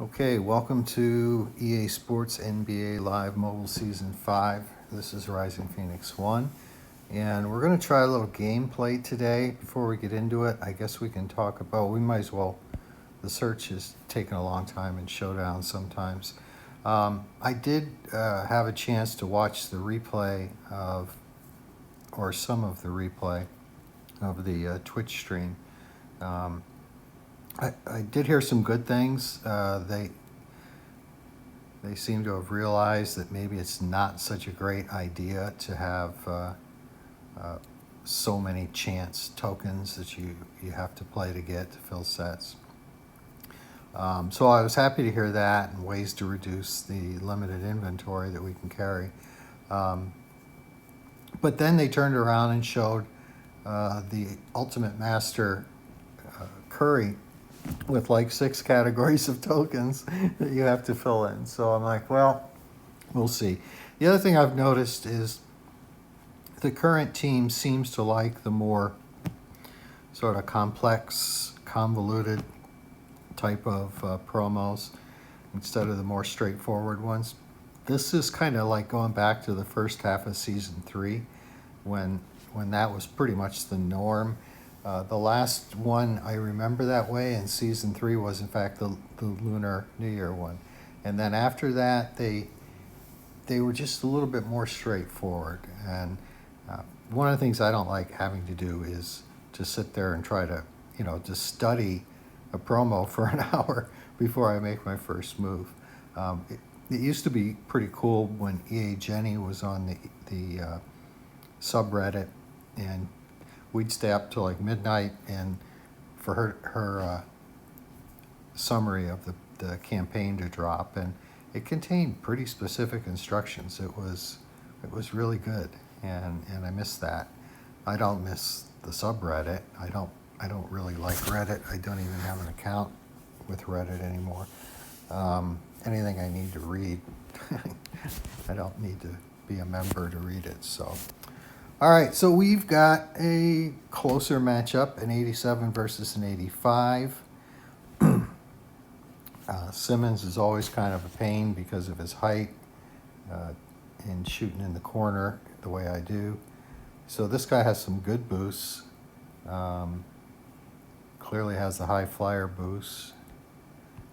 Okay, welcome to EA Sports NBA Live Mobile Season 5. This is Rising Phoenix 1. And we're going to try a little gameplay today. Before we get into it, I guess we can talk about, we might as well, the search is taking a long time in Showdown sometimes. I did have a chance to watch the replay of, or some of the replay of the Twitch stream. I did hear some good things. They seem to have realized that maybe it's not such a great idea to have so many chance tokens that you have to play to get to fill sets. So I was happy to hear that, and ways to reduce the limited inventory that we can carry. But then they turned around and showed the Ultimate Master Curry with like 6 categories of tokens that you have to fill in. So I'm like, well, we'll see. The other thing I've noticed is the current team seems to like the more sort of complex, convoluted type of promos instead of the more straightforward ones. This is kind of like going back to the first half of Season 3 when that was pretty much the norm. The last one I remember that way in Season 3 was in fact the Lunar New Year one. And then after that, they were just a little bit more straightforward. And one of the things I don't like having to do is to sit there and try to, to study a promo for an hour before I make my first move. It used to be pretty cool when EA Jenny was on the subreddit, and we'd stay up till like midnight and for her summary of the campaign to drop, and it contained pretty specific instructions. It was really good, and I miss that. I don't miss the subreddit. I don't really like Reddit. I don't even have an account with Reddit anymore. Anything I need to read, I don't need to be a member to read it. So. All right, so we've got a closer matchup, an 87 versus an 85. Simmons is always kind of a pain because of his height and shooting in the corner the way I do. So this guy has some good boosts. Clearly has the high flyer boost,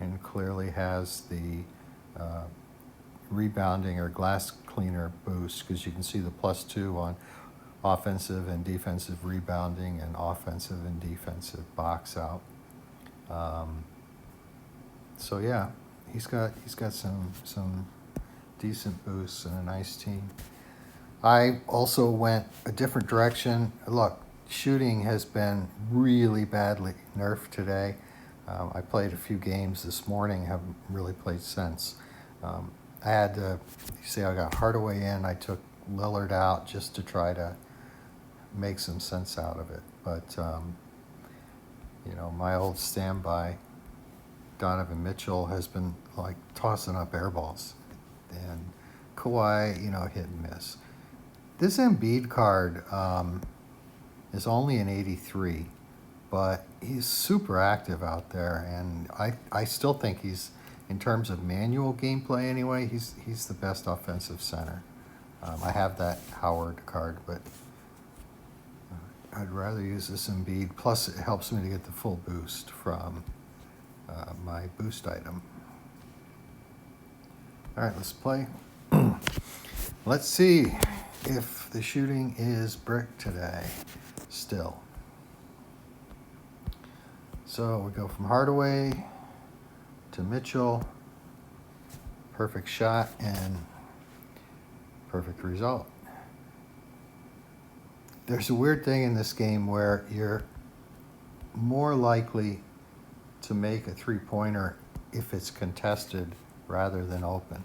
and clearly has the rebounding or glass cleaner boost, because you can see the +2 on offensive and defensive rebounding and offensive and defensive box out. So yeah, he's got some decent boosts and a nice team. I also went a different direction. Look, shooting has been really badly nerfed today. I played a few games this morning, haven't really played since. I had to, I got Hardaway in. I took Lillard out just to try to make some sense out of it. But, my old standby, Donovan Mitchell, has been like tossing up air balls. And Kawhi, hit and miss. This Embiid card is only an 83, but he's super active out there. And I still think he's, in terms of manual gameplay anyway, he's the best offensive center. I have that Howard card, but I'd rather use this Embiid. Plus, it helps me to get the full boost from my boost item. All right, let's play. Let's see if the shooting is brick today still. So we go from Hardaway to Mitchell. Perfect shot and perfect result. There's a weird thing in this game where you're more likely to make a three-pointer if it's contested rather than open.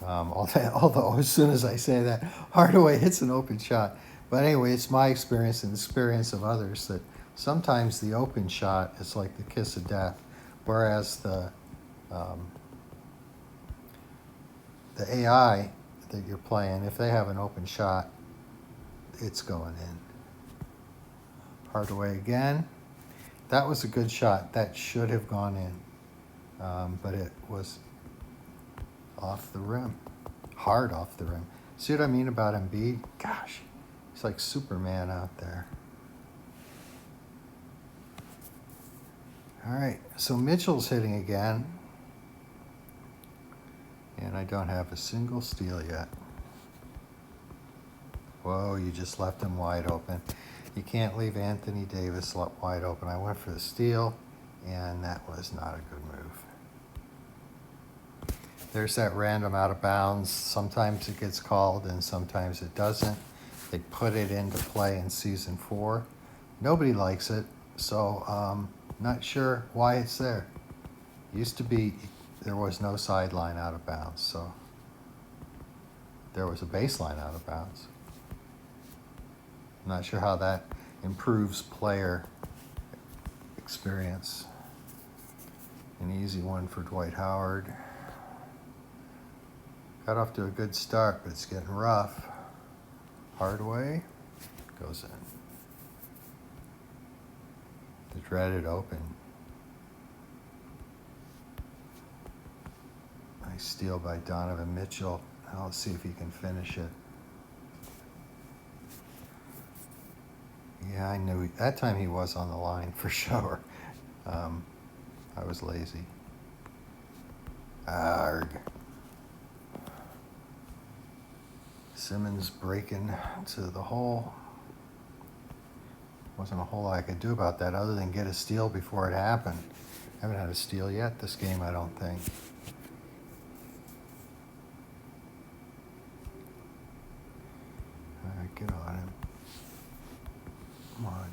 Although as soon as I say that, Hardaway hits an open shot. But anyway, it's my experience and the experience of others that sometimes the open shot is like the kiss of death, whereas the AI that you're playing, if they have an open shot, it's going in. Hardaway again. That was a good shot. That should have gone in. but it was off the rim, hard off the rim. See what I mean about Embiid? Gosh, he's like Superman out there. All right, so Mitchell's hitting again, and I don't have a single steal yet. Whoa, you just left him wide open. You can't leave Anthony Davis wide open. I went for the steal, and that was not a good move. There's that random out of bounds. Sometimes it gets called and sometimes it doesn't. They put it into play in season 4. Nobody likes it, so not sure why it's there. Used to be there was no sideline out of bounds, so there was a baseline out of bounds. I'm not sure how that improves player experience. An easy one for Dwight Howard. Got off to a good start, but it's getting rough. Hardaway goes in. The dreaded open. Nice steal by Donovan Mitchell. Now let's see if he can finish it. Yeah, I knew that time he was on the line for sure. I was lazy. Arg. Simmons breaking to the hole. Wasn't a whole lot I could do about that other than get a steal before it happened. Haven't had a steal yet this game, I don't think. All right, get on him. Come on.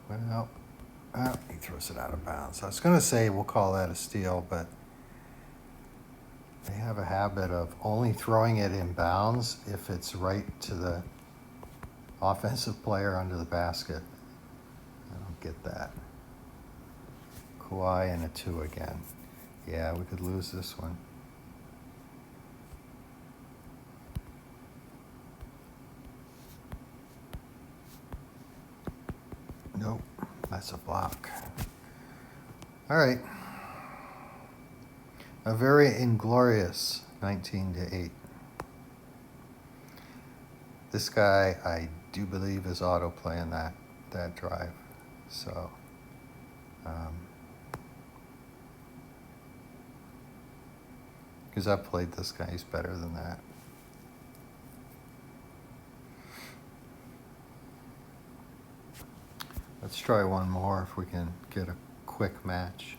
Well, he throws it out of bounds. I was going to say we'll call that a steal, but they have a habit of only throwing it in bounds if it's right to the offensive player under the basket. I don't get that. Kawhi and a 2 again. Yeah, we could lose this one. Nope, that's a block. All right. A very inglorious 19-8. This guy, I do believe, is autoplaying that drive. So, because I've played this guy, he's better than that. Let's try one more if we can get a quick match.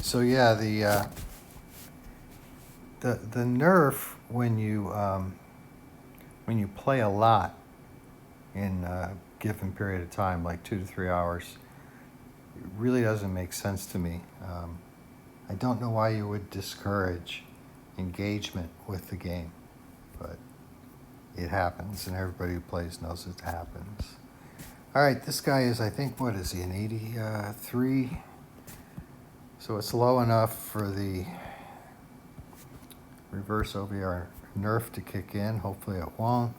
So yeah, the nerf when you play a lot in a given period of time, like 2 to 3 hours, it really doesn't make sense to me. I don't know why you would discourage engagement with the game, but it happens, and everybody who plays knows it happens. All right, this guy is, I think, what is he, an 83? So it's low enough for the reverse OVR nerf to kick in. Hopefully it won't.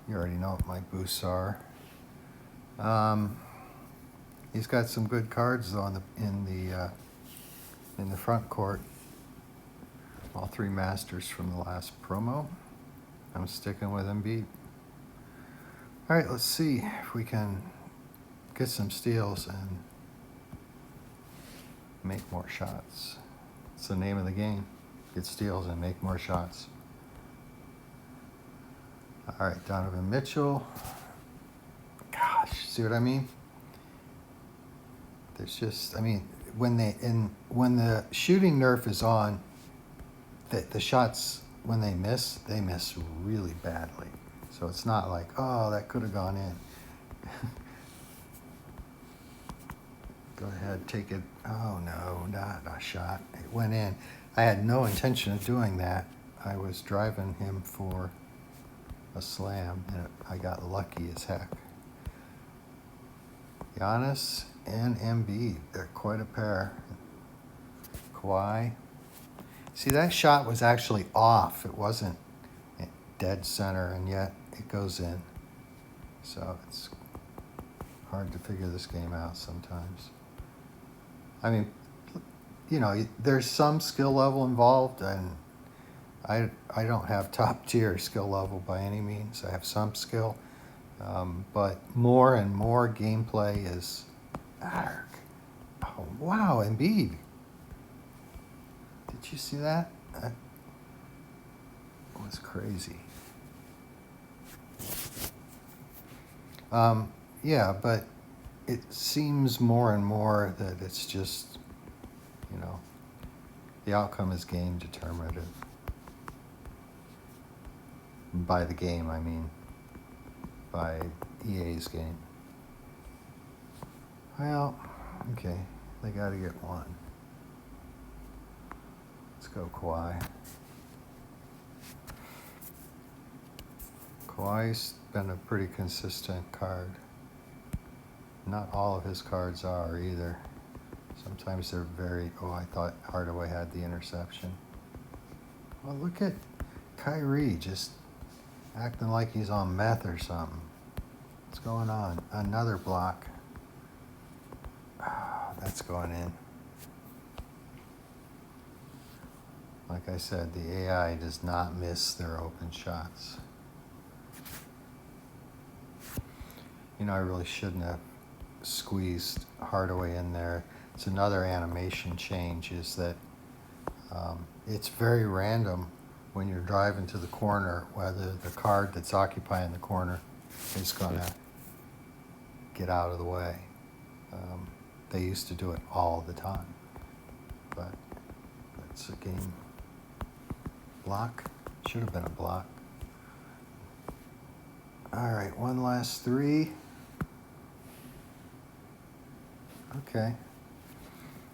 You already know what my boosts are. He's got some good cards though in the front court. All 3 masters from the last promo. I'm sticking with Embiid. All right, let's see if we can get some steals and make more shots. It's the name of the game. Get steals and make more shots. All right, Donovan Mitchell. Gosh, see what I mean? There's just, I mean, when the shooting nerf is on, the shots, when they miss really badly. So it's not like, oh, that could have gone in. Go ahead, take it. Oh no, not a shot. It went in. I had no intention of doing that. I was driving him for a slam, and I got lucky as heck. Giannis and Embiid, they're quite a pair. Kawhi. See, that shot was actually off. It wasn't dead center, and yet it goes in. So it's hard to figure this game out sometimes. I mean, you know, there's some skill level involved, and I don't have top tier skill level by any means. I have some skill, but more and more gameplay is. Arg. Oh, wow, Embiid. Did you see that? That was crazy. Yeah, but it seems more and more that it's just, you know, the outcome is game determinative. By the game, I mean by EA's game. Well, okay, they got to get one. Let's go Kawhi. Kawhi's been a pretty consistent card. Not all of his cards are either. Sometimes they're very, I thought Hardaway had the interception. Well, look at Kyrie just acting like he's on meth or something. What's going on? Another block. That's going in. Like I said, the AI does not miss their open shots. You know, I really shouldn't have squeezed Hardaway in there. It's another animation change, is that it's very random when you're driving to the corner whether the card that's occupying the corner is going to get out of the way. They used to do it all the time, but that's a game. Block? Should have been a block. All right, one last three. Okay,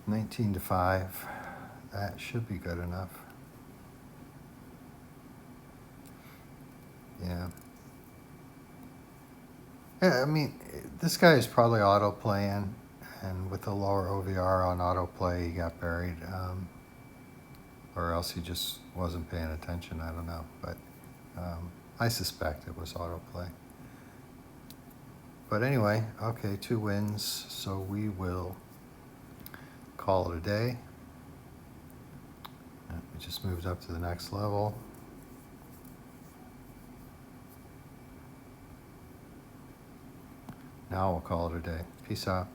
19-5. That should be good enough. Yeah. Yeah, I mean, this guy is probably auto playing, and with the lower OVR on autoplay, he got buried. Or else he just wasn't paying attention. I don't know, but I suspect it was autoplay. But anyway, okay, 2 wins, so we will call it a day. We just moved up to the next level. Now we'll call it a day. Peace out.